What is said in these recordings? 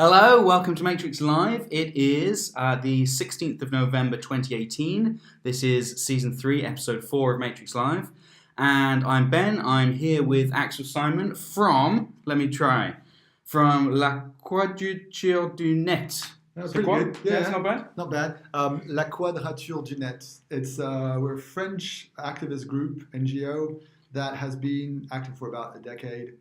Hello, welcome to Matrix Live. It is the 16th of November 2018. This is Season 3, Episode 4 of Matrix Live. And I'm Ben. I'm here with Axel Simon from La Quadrature du Net. That's pretty good. Yeah, it's not bad. Not bad. La Quadrature du Net. We're a French activist group, NGO, that has been active for about a decade,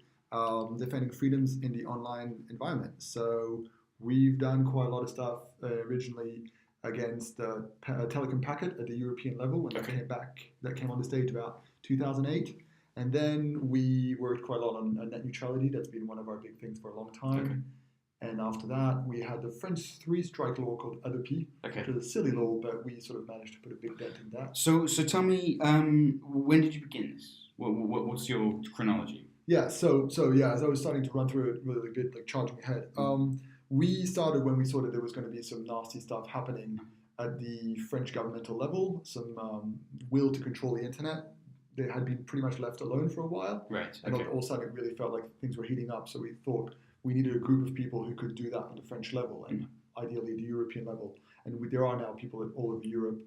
defending freedoms in the online environment. So we've done quite a lot of stuff originally against Telecom Packet at the European level when that came on the stage about 2008. And then we worked quite a lot on net neutrality. That's been one of our big things for a long time. Okay. And after that, we had the French three-strike law called Adopi, which is a silly law, but we sort of managed to put a big dent in that. So tell me, when did you begin this? What's your chronology? Yeah, as I was starting to run through it really good, like charging ahead. We started when we saw that there was going to be some nasty stuff happening at the French governmental level, some will to control the internet. They had been pretty much left alone for a while. Right. And all of a sudden it really felt like things were heating up, so we thought we needed a group of people who could do that at the French level and ideally the European level. And there are now people all over Europe,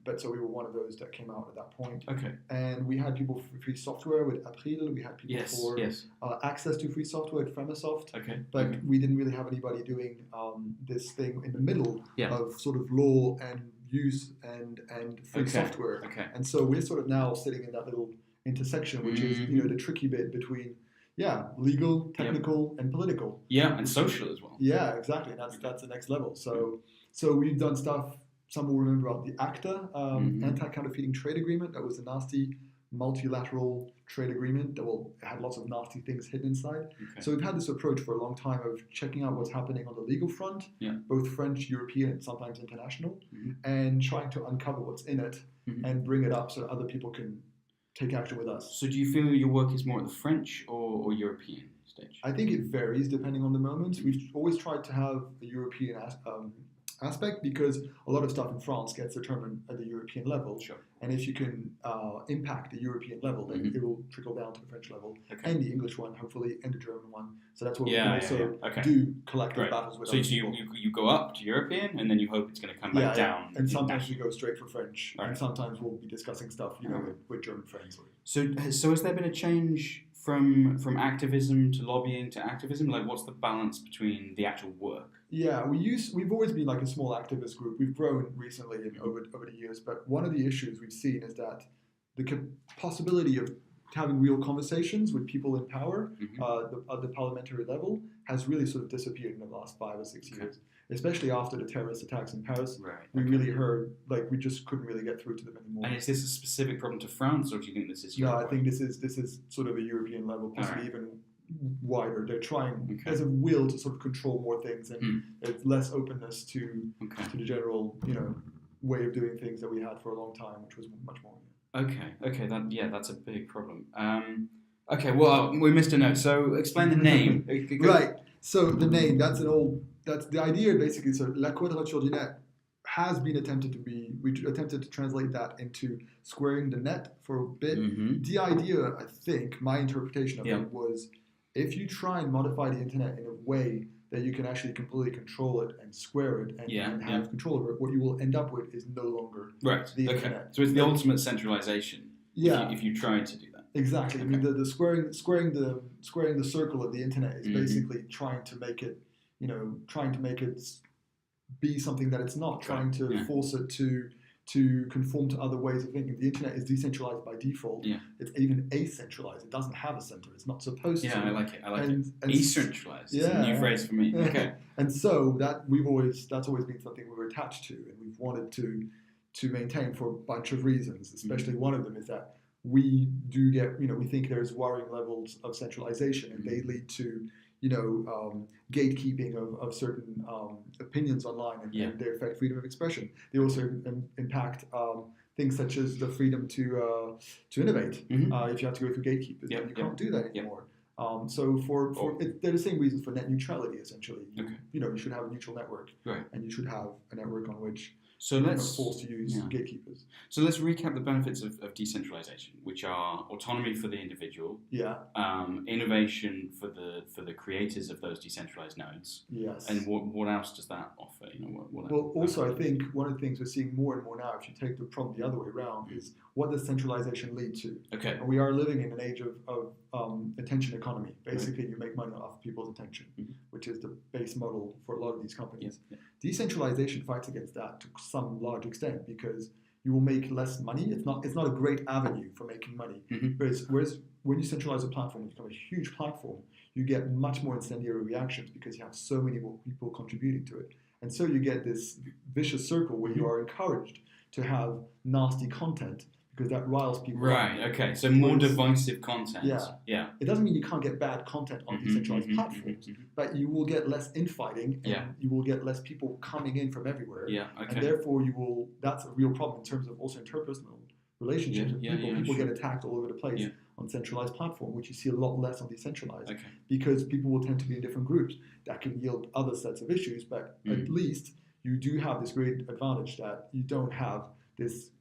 but so we were one of those that came out at that point. Okay. And we had people for free software with April. We had people for access to free software at Fremasoft. Okay. But we didn't really have anybody doing this thing in the middle of sort of law and use and free software. Okay. And so we're sort of now sitting in that little intersection, which is the tricky bit between legal, technical, and political. Yeah, and social as well. Yeah, exactly. That's the next level. So we've done stuff. Some will remember about the ACTA, Anti-Counterfeiting Trade Agreement. That was a nasty multilateral trade agreement that had lots of nasty things hidden inside. Okay. So we've had this approach for a long time of checking out what's happening on the legal front, both French, European, and sometimes international, and trying to uncover what's in it and bring it up so that other people can take action with us. So do you feel your work is more at the French or European stage? I think it varies depending on the moment. We've always tried to have a European aspect because a lot of stuff in France gets determined at the European level. Sure. And if you can impact the European level, then it will trickle down to the French level and the English one, hopefully, and the German one. So that's what we also do collective battles with. So you go up to European and then you hope it's going to come back down. And sometimes we go straight for French. Right. And sometimes we'll be discussing stuff, with German friends. So has there been a change from activism to lobbying to activism? Like, what's the balance between the actual work? Yeah, we've always been like a small activist group. We've grown recently over the years, but one of the issues we've seen is that the possibility of having real conversations with people in power at the parliamentary level has really sort of disappeared in the last 5 or 6 years, especially after the terrorist attacks in Paris. Right. We really heard, we just couldn't really get through to them anymore. And is this a specific problem to France, or do you think this is Europe? No, I think this is sort of a European level, possibly even wider. They're trying. There's a will to sort of control more things, and there's less openness to the general, way of doing things that we had for a long time, which was much more. Okay, that's a big problem. Okay, well, we missed a note. So explain the name. Right. So the name, that's the idea basically. So La Quadrature du Net has been we attempted to translate that into squaring the net for a bit. The idea, I think, my interpretation of it was, if you try and modify the internet in a way that you can actually completely control it and square it and have control over it, what you will end up with is no longer the internet. So it's the ultimate centralization. If you try to do that. Exactly. Okay. I mean, the squaring the circle of the internet is basically trying to make it be something that it's not. Trying to force it to conform to other ways of thinking. The internet is decentralized by default. Yeah. It's even acentralized. It doesn't have a center. It's not supposed to. Yeah, I like it. Decentralized. It's a new phrase for me. Okay. And so that's always been something we were attached to, and we've wanted to maintain for a bunch of reasons. Especially one of them is that we do get, we think there's worrying levels of centralization, and they lead to gatekeeping of certain opinions online, and they affect freedom of expression. They also impact things such as the freedom to innovate. If you have to go through gatekeepers, then you can't do that anymore. So they're the same reasons for net neutrality, essentially. You should have a neutral network, and you should have a network on which So let's forced to use gatekeepers. So let's recap the benefits of decentralization, which are autonomy for the individual, innovation for the creators of those decentralized nodes. Yes. And what else does that offer? I think one of the things we're seeing more and more now, if you take the problem the other way around, is what does centralization lead to? Okay. And we are living in an age of attention economy. Basically, you make money off people's attention, which is the base model for a lot of these companies. Yeah. Decentralization fights against that to some large extent because you will make less money. It's not a great avenue for making money. Whereas when you centralize a platform and become a huge platform, you get much more incendiary reactions because you have so many more people contributing to it. And so you get this vicious circle where you are encouraged to have nasty content because that riles people. Right, okay. So more divisive content. Yeah. It doesn't mean you can't get bad content on decentralized platforms, but you will get less infighting and you will get less people coming in from everywhere. Yeah, okay. And therefore that's a real problem in terms of also interpersonal relationships with people. People get attacked all over the place on centralized platform, which you see a lot less on decentralized because people will tend to be in different groups. That can yield other sets of issues, but at least you do have this great advantage that you don't have this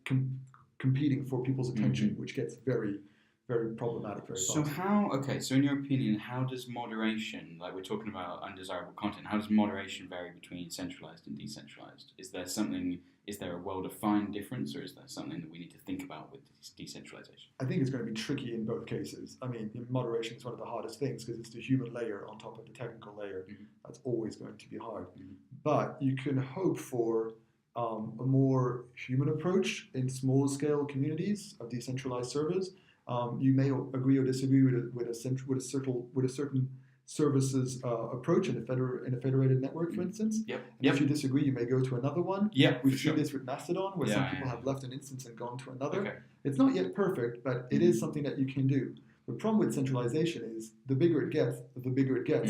competing for people's attention, which gets very, very problematic very fast. So in your opinion, how does moderation, like we're talking about undesirable content, how does moderation vary between centralized and decentralized? Is there a well-defined difference, or is there something that we need to think about with decentralization? I think it's going to be tricky in both cases. I mean, moderation is one of the hardest things because it's the human layer on top of the technical layer. That's always going to be hard. But you can hope for a more human approach in smaller scale communities of decentralized servers. You may agree or disagree with a certain services approach in a federated network, for instance. If you disagree, you may go to another one. We've seen this with Mastodon, where some people have left an instance and gone to another. It's not yet perfect, but it is something that you can do. The problem with centralization is the bigger it gets,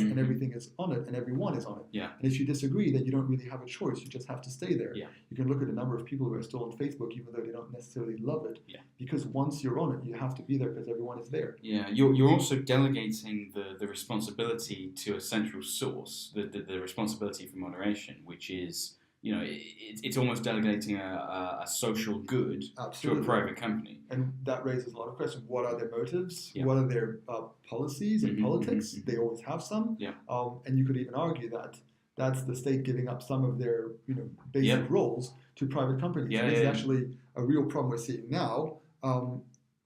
and everything is on it, and everyone is on it. And if you disagree, then you don't really have a choice. You just have to stay there. You can look at the number of people who are still on Facebook, even though they don't necessarily love it, because once you're on it, you have to be there because everyone is there. You're also delegating the responsibility to a central source, the responsibility for moderation, which is, it's almost delegating a social good to a private company. And that raises a lot of questions. What are their motives? What are their policies and politics? They always have some. And you could even argue that that's the state giving up some of their basic roles to private companies. This is actually a real problem we're seeing now.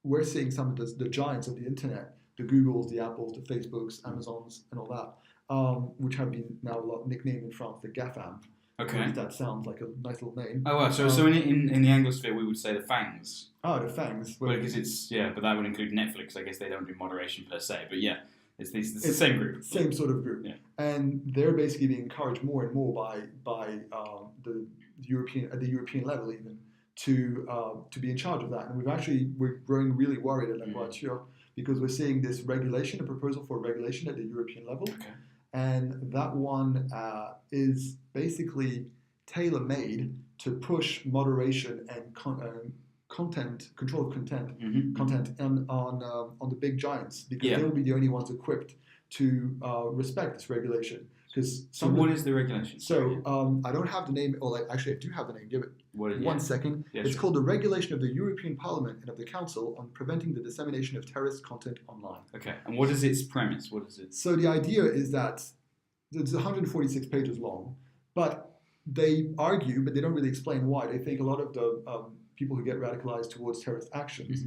We're seeing some of the giants of the internet, the Googles, the Apples, the Facebooks, Amazons, and all that, which have been now nicknamed in France the GAFAM. Okay. That sounds like a nice little name. Oh, wow. So in the Anglosphere, we would say the FANGs. Oh, the FANGs. Well, because but that would include Netflix. I guess they don't do moderation per se, but it's the same group. Same sort of group. And they're basically being encouraged more and more by the European level even to be in charge of that. And we're growing really worried at La Voiture because we're seeing this regulation, a proposal for regulation at the European level. And that one is basically tailor-made to push moderation and content control of content on the big giants because they will be the only ones equipped to respect this regulation. So what is the regulation? So I don't have the name, actually I do have the name. Give it one second. Yeah, it's called the Regulation of the European Parliament and of the Council on Preventing the Dissemination of Terrorist Content Online. Okay, and what is its premise? What is it? So the idea is that it's 146 pages long, but they argue, but they don't really explain why. They think a lot of the people who get radicalized towards terrorist actions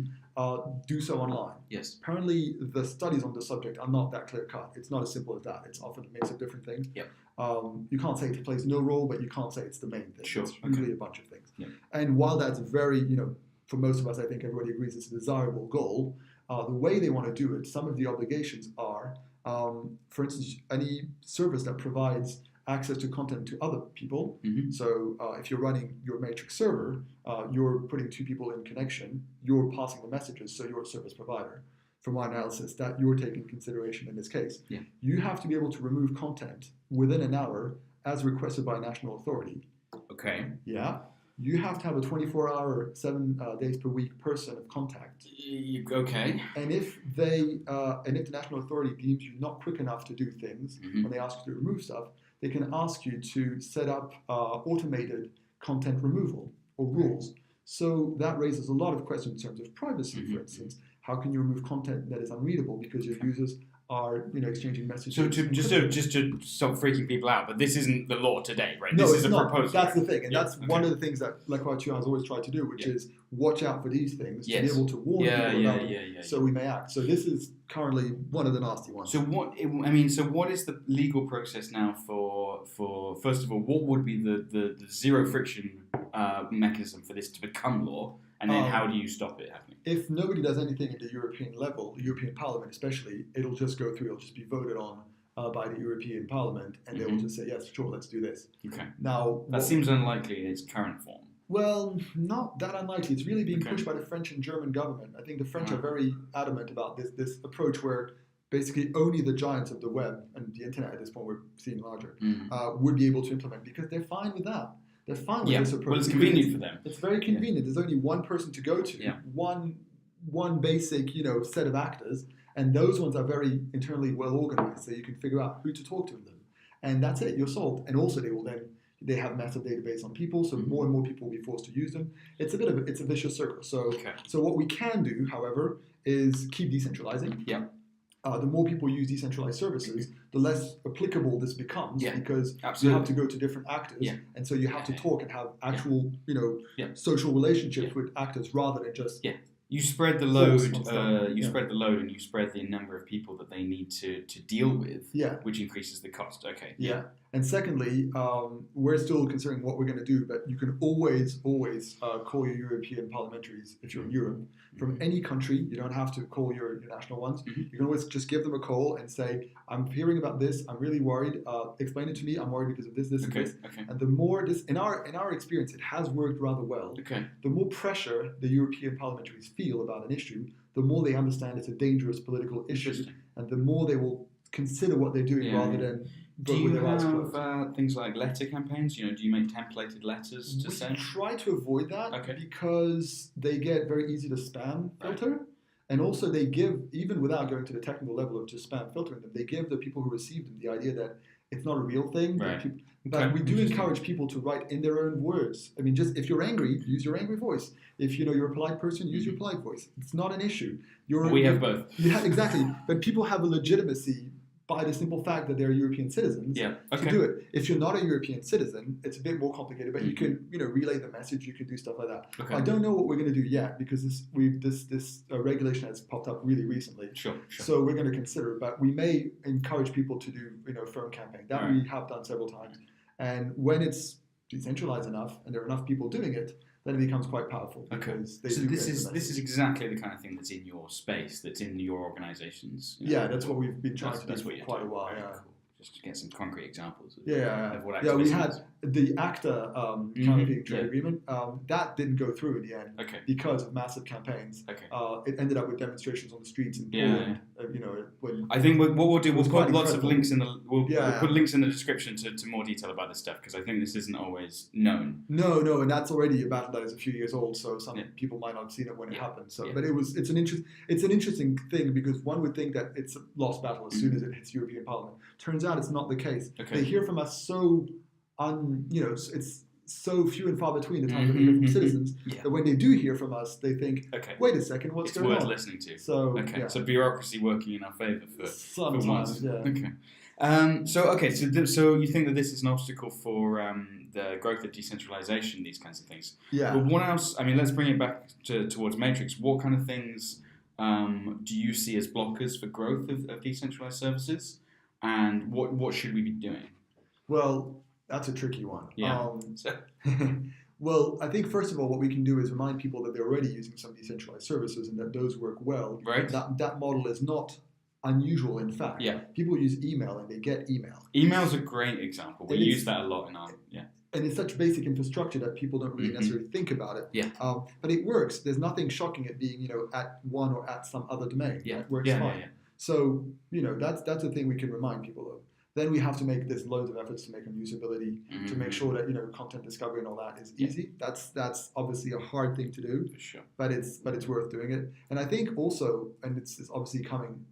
do so online. Yes. Apparently, the studies on the subject are not that clear-cut. It's not as simple as that. It's often a mix of different things. You can't say it plays no role, but you can't say it's the main thing. Sure. It's usually a bunch of things. And while that's very, for most of us, I think everybody agrees it's a desirable goal, the way they want to do it, some of the obligations are, for instance, any service that provides access to content to other people. So if you're running your Matrix server, you're putting two people in connection, you're passing the messages, so you're a service provider. From my analysis, that you're taking consideration in this case. You have to be able to remove content within an hour as requested by a national authority. Okay. You have to have a 24-hour, 7 days per week person of contact. Okay. And if the national authority deems you not quick enough to do things when they ask you to remove stuff, they can ask you to set up automated content removal or rules. So that raises a lot of questions in terms of privacy, for instance. How can you remove content that is unreadable because your users are exchanging messages? So just to stop freaking people out, but this isn't the law today, right? No, this it's is a not. proposal. That's the thing, and that's one of the things that La Croix has always tried to do, which is watch out for these things to be able to warn people about them, so we may act. So this is currently one of the nasty ones. So what is the legal process now for first of all, what would be the zero friction mechanism for this to become law? And then how do you stop it happening? If nobody does anything at the European level, the European Parliament especially, it'll just go through. It'll just be voted on by the European Parliament, and they will just say, yes, sure, let's do this. Okay. Now, that seems unlikely in its current form. Well, not that unlikely. It's really being pushed by the French and German government. I think the French are very adamant about this approach where basically only the giants of the web and the internet at this point we're seeing larger would be able to implement, because they're fine with that. They're fine with this approach. Well, it's convenient for them. It's very convenient. There's only one person to go to, one basic set of actors, and those ones are very internally well organized, so you can figure out who to talk to in them, and that's it. You're solved. And also they have a massive database on people, so more and more people will be forced to use them. It's a vicious circle. So what we can do, however, is keep decentralizing. Yeah. The more people use decentralized services, the less applicable this becomes, because absolutely. you have to go to different actors, and so you have to talk and have actual, social relationships with actors rather than just You spread the load. Spread the load, and you spread the number of people that they need to deal with. Which increases the cost. Okay. Yeah. And secondly, we're still considering what we're going to do, but you can always call your European parliamentaries if you're in Europe from any country. You don't have to call your national ones. You can always just give them a call and say, I'm hearing about this. I'm really worried. Explain it to me. I'm worried because of this, and this. And the more this, in our experience, it has worked rather well. The more pressure the European parliamentaries feel about an issue, the more they understand it's a dangerous political issue, and the more they will consider what they're doing rather than. Do you have things like letter campaigns? Do you make templated letters to send? We try to avoid that because they get very easy to spam filter. And also they give, even without going to the technical level of just spam filtering them, they give the people who receive them the idea that it's not a real thing. But we do encourage people to write in their own words. I mean, just if you're angry, use your angry voice. If you're a polite person, use your polite voice. It's not an issue. We have both. Yeah, exactly. But people have a legitimacy by the simple fact that they're European citizens to do it. If you're not a European citizen, it's a bit more complicated, but you can relay the message, you can do stuff like that. I don't know what we're going to do yet because this regulation has popped up really recently. Sure. So we're going to consider it, but we may encourage people to do firm campaign. That we have done several times. And when it's decentralized enough and there are enough people doing it, then it becomes quite powerful. So this is exactly the kind of thing that's in your space, that's in your organizations. That's what we've been trying to do for quite a while. Cool. Just to get some concrete examples of what we had the ACTA counterfeiting trade agreement. That didn't go through in the end because of massive campaigns. It ended up with demonstrations on the streets in Poland. I think what we'll do, we'll put lots of links in the we'll put links in the description to more detail about this stuff, because I think this isn't always known. No, and that's already a battle that is a few years old, so some people might not have seen it when it happened. So, but it's an interesting thing, because one would think that it's a lost battle as soon as it hits European Parliament. Turns out it's not the case. They hear from us it's so few and far between the times that we hear from citizens that when they do hear from us, they think, wait a second, what's going on? It's worth listening to. So, so bureaucracy working in our favour for once. So you think that this is an obstacle for the growth of decentralization, these kinds of things? But what else? I mean, let's bring it back towards Matrix. What kind of things do you see as blockers for growth of decentralized services? And what should we be doing? Well, that's a tricky one. Well, I think first of all, what we can do is remind people that they're already using some decentralized services and that those work well. Right. That model is not unusual, in fact. People use email and they get email. Email's a great example. We use that a lot in our and it's such basic infrastructure that people don't really necessarily think about it. But it works. There's nothing shocking at being at one or at some other domain. It works fine. So that's a thing we can remind people of. Then we have to make there's loads of efforts to make them usability, to make sure that content discovery and all that is easy. That's obviously a hard thing to do, for sure. But it's worth doing it. And I think also, and it's obviously coming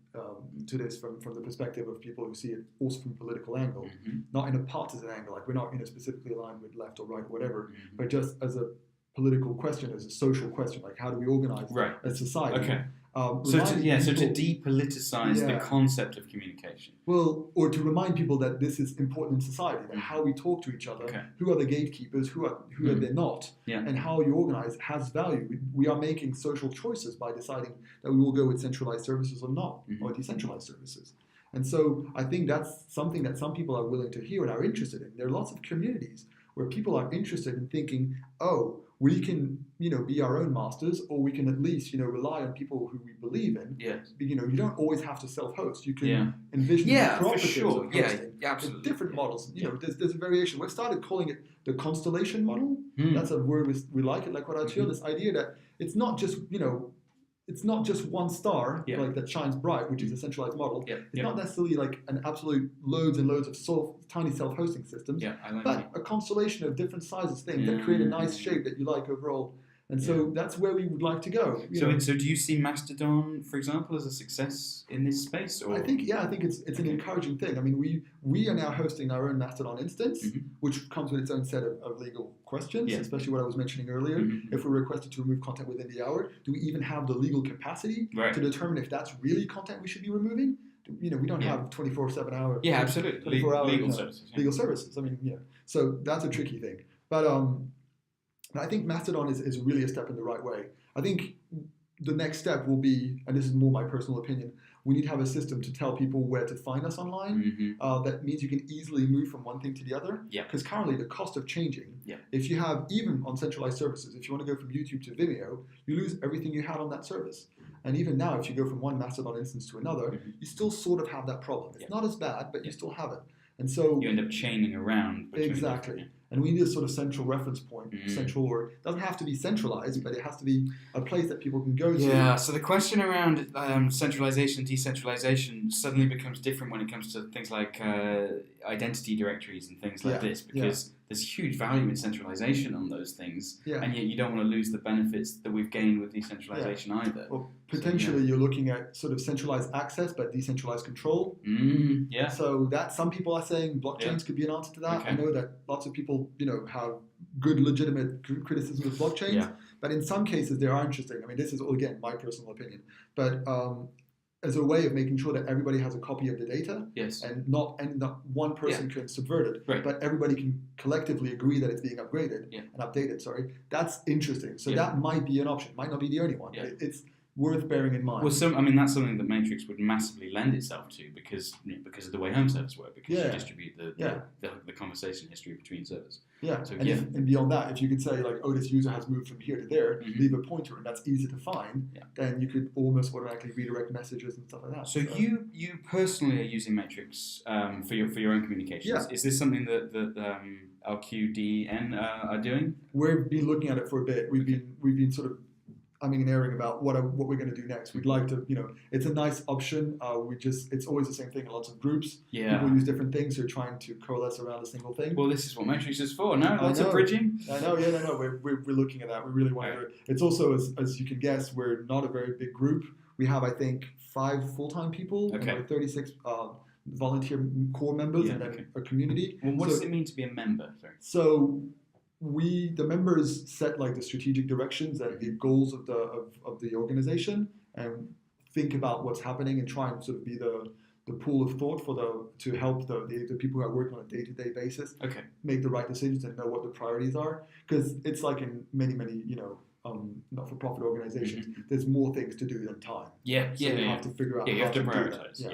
to this from the perspective of people who see it also from a political angle, not in a partisan angle. Like we're not specifically aligned with left or right or whatever, but just as a political question, as a social question, like how do we organize as society? Okay. So to depoliticize the concept of communication. Well, or to remind people that this is important in society, that how we talk to each other, who are the gatekeepers, who are they not, and how you organize has value. We are making social choices by deciding that we will go with centralized services or not, or decentralized services. And so I think that's something that some people are willing to hear and are interested in. There are lots of communities where people are interested in thinking, oh, we can, be our own masters, or we can at least, rely on people who we believe in. Yes. You don't always have to self-host. You can envision cooperatives for sure. of hosting. Absolutely. Different models. There's a variation. We've started calling it the constellation model. That's a word we like it, like what I feel. This idea that it's not just, it's not just one star like that shines bright, which is a centralized model. It's not necessarily like an absolute loads and loads of tiny self-hosting systems, but a constellation of different sizes things that create a nice shape that you like overall. And so that's where we would like to go. So do you see Mastodon, for example, as a success in this space? Or? I think it's an encouraging thing. I mean, we are now hosting our own Mastodon instance, which comes with its own set of legal questions, especially what I was mentioning earlier. If we're requested to remove content within the hour, do we even have the legal capacity to determine if that's really content we should be removing? We don't have 24/7 hour. Yeah, absolutely. 24-hour legal services. Legal services. I mean, so that's a tricky thing. But I think Mastodon is really a step in the right way. I think the next step will be, and this is more my personal opinion, we need to have a system to tell people where to find us online. That means you can easily move from one thing to the other. Because currently the cost of changing, if you have, even on centralized services, if you want to go from YouTube to Vimeo, you lose everything you had on that service. And even now, if you go from one Mastodon instance to another, you still sort of have that problem. It's not as bad, but you still have it. And so you end up chaining around. Exactly. And we need a sort of central reference point, central, or it doesn't have to be centralized, but it has to be a place that people can go to. Yeah, so the question around centralization, decentralization suddenly becomes different when it comes to things like identity directories and things like this, because there's huge value in centralization on those things, and yet you don't want to lose the benefits that we've gained with decentralization either. Well, potentially you're looking at sort of centralized access, but decentralized control. So that some people are saying blockchains could be an answer to that. I know that lots of people, have good, legitimate criticism of blockchains, but in some cases they are interesting. I mean, this is, again, my personal opinion, but as a way of making sure that everybody has a copy of the data, and not one person can subvert it, but everybody can collectively agree that it's being upgraded and updated. That's interesting. So that might be an option. Might not be the only one. But it's worth bearing in mind. Well, that's something that Matrix would massively lend itself to because of the way home servers work, because you distribute the conversation history between servers. So, and beyond that, if you could say like, this user has moved from here to there, leave a pointer, and that's easy to find, then you could almost automatically redirect messages and stuff like that. So you personally are using Matrix for your own communications. Is this something that LQDN are doing? We've been looking at it for a bit. We've been sort of umming and erring about what we're going to do next. We'd like to, it's a nice option. It's always the same thing in lots of groups. People use different things. They're trying to coalesce around a single thing. Well, this is what Matrix is for. No, lots of bridging. I know. We're looking at that. We really want to do it. It's also, as you can guess, we're not a very big group. We have, I think, 5 full-time people and we're 36 volunteer core members and then a community. Well, what does it mean to be a member? Sorry. So the members set like the strategic directions and the goals of the organization, and think about what's happening and try and sort of be the pool of thought to help the people who are working on a day-to-day basis make the right decisions and know what the priorities are, because it's like in many not-for-profit organizations, there's more things to do than time. You have to figure out you have to prioritize.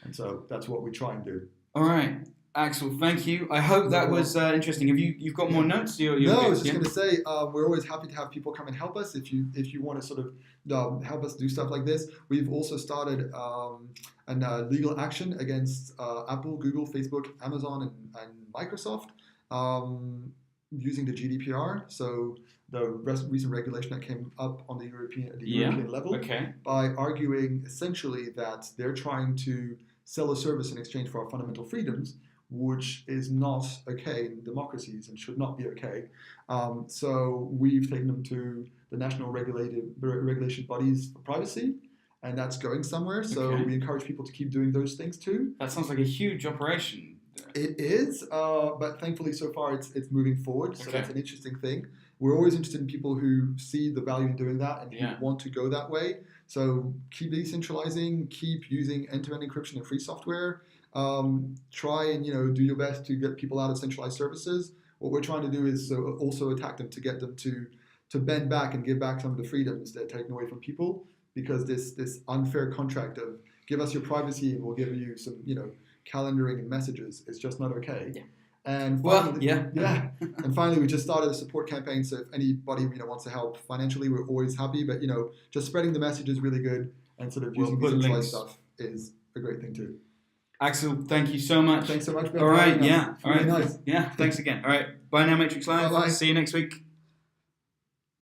And so that's what we try and do. All right. Axel, thank you. I hope that was interesting. Have you've got more notes? No, I was just going to say we're always happy to have people come and help us. If you want to sort of help us do stuff like this, we've also started a legal action against Apple, Google, Facebook, Amazon, and Microsoft using the GDPR. So the recent regulation that came up on the European level by arguing essentially that they're trying to sell a service in exchange for our fundamental freedoms, which is not okay in democracies and should not be okay. So we've taken them to the national regulation bodies for privacy, and that's going somewhere. So Okay. we encourage people to keep doing those things too. That sounds like a huge operation. It is, but thankfully so far it's moving forward. So Okay. that's an interesting thing. We're always interested in people who see the value in doing that and Yeah. who want to go that way. So keep decentralizing, keep using end-to-end encryption and free software. Try and do your best to get people out of centralized services. What we're trying to do is also attack them to get them to bend back and give back some of the freedoms they're taking away from people, because this unfair contract of give us your privacy and we'll give you some calendaring and messages is just not okay. Yeah. And Well, finally, yeah. And finally, we just started a support campaign. So if anybody wants to help financially, we're always happy. But just spreading the message is really good, and sort of We'll using put decentralized links. stuff is a great thing too. Axel, thank you so much. Thanks so much, Ben. All for right, having us. yeah. It's All really right. nice. Yeah, thanks again. All right, bye now, Matrix Live. Bye-bye. See you next week.